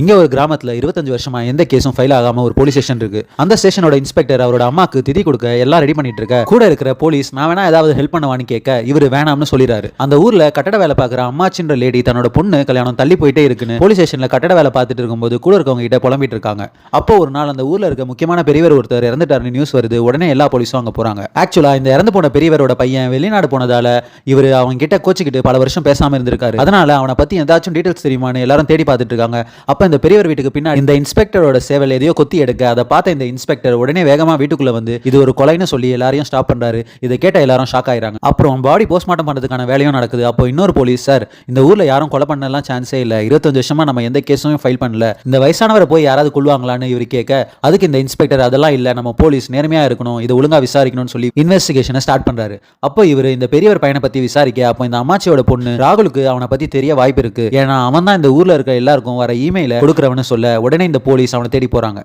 இங்க ஒரு கிராமத்துல 25 வருஷமா எந்த கேஸும் ஃபைல் ஆகாம ஒரு போலீஸ் ஸ்டேஷன் இருக்கு. அந்த ஸ்டேஷனோட இன்ஸ்பெக்டர் அவரோட அம்மாக்கு திதி கொடுக்க எல்லாம் ரெடி பண்ணிட்டு இருக்க கூட இருக்கிற போலீஸ் நான் வேணா ஏதாவது ஹெல்ப் பண்ணவான்னு கேட்க இவரு வேணாம்னு சொல்லிறாரு. அந்த ஊர்ல கட்டட வேலை பார்க்குற அம்மாச்சின்ற லேடி தன்னோட பொண்ணு கல்யாணம் தள்ளி போயிட்டே இருக்குன்னு போலீஸ் ஸ்டேஷன்ல கட்டட வேலை பார்த்துட்டு இருக்கும்போது கூட இருக்கவங்க கிட்ட புலம்பிட்டு இருக்காங்க. அப்போ ஒரு நாள் அந்த ஊர்ல இருக்க முக்கியமான பெரியவர் ஒருத்தர் இறந்துட்டாருன்னு நியூஸ் வருது. உடனே எல்லா போலீஸும் அங்க போறாங்க. ஆக்சுவலா இந்த இறந்து போன பெரியவரோட பையன் வெளிநாடு போனதால இவர் அவங்க கிட்ட கோச்சிக்கிட்டு பல வருஷம் பேசாம இருந்திருக்காரு. அதனால அவனை பத்தி ஏதாச்சும் டீடைல்ஸ் தெரியுமான்னு எல்லாரும் தேடி பார்த்துட்டு இருக்காங்க. அப்ப இந்த பெரியவர் வீட்டுக்கு பின்னாடி இந்த இன்ஸ்பெக்டரோட சேவல் எதையோ கொத்தி எடுக்க அதை பார்த்த இந்த இன்ஸ்பெக்டர் உடனே வேகமா வீட்டுக்குள்ள வந்து இது ஒரு கொலைன்னு சொல்லி எல்லாரையும் ஸ்டாப் பண்றாரு. இதை கேட்ட எல்லாரும் ஷாக் ஆயிராங்க. அப்புறம் பாடி போஸ்ட்மார்ட்டம் பண்றதுக்கான வேலையும் நடக்குது. அப்போ இன்னொரு போலீஸ் சார் இந்த ஊர்ல யாரும் கொலை பண்ணலாம் சான்ஸே இல்ல, 25 வருஷமா நம்ம எந்த கேஸும் ஃபைல் பண்ணல, இந்த வயசானவரை போய் யாராவது கொள்வாங்களான்னு இவர் கேட்க அதுக்கு இந்த இன்ஸ்பெக்டர் அதெல்லாம் இல்ல, நம்ம போலீஸ் நேர்மையா இருக்கணும், இதை ஒழுங்கா விசாரிக்கணும்னு சொல்லி இன்வெஸ்டிகேஷனை ஸ்டார்ட் பண்றாரு. அப்போ இவர் இந்த பெரியவர் பையனை பத்தி விசாரிக்க அப்போ இந்த அம்மாச்சியோட பொண்ணு ராகுலுக்கு அவனை பத்தி தெரிய வாய்ப்பு இருக்கு, ஏன்னா அவன் தான் இந்த ஊர்ல இருக்க எல்லாருக்கும் வர இமெயில கொடுக்குறவனு சொல்ல உடனே இந்த போலீஸ் அவனை தேடி போறாங்க.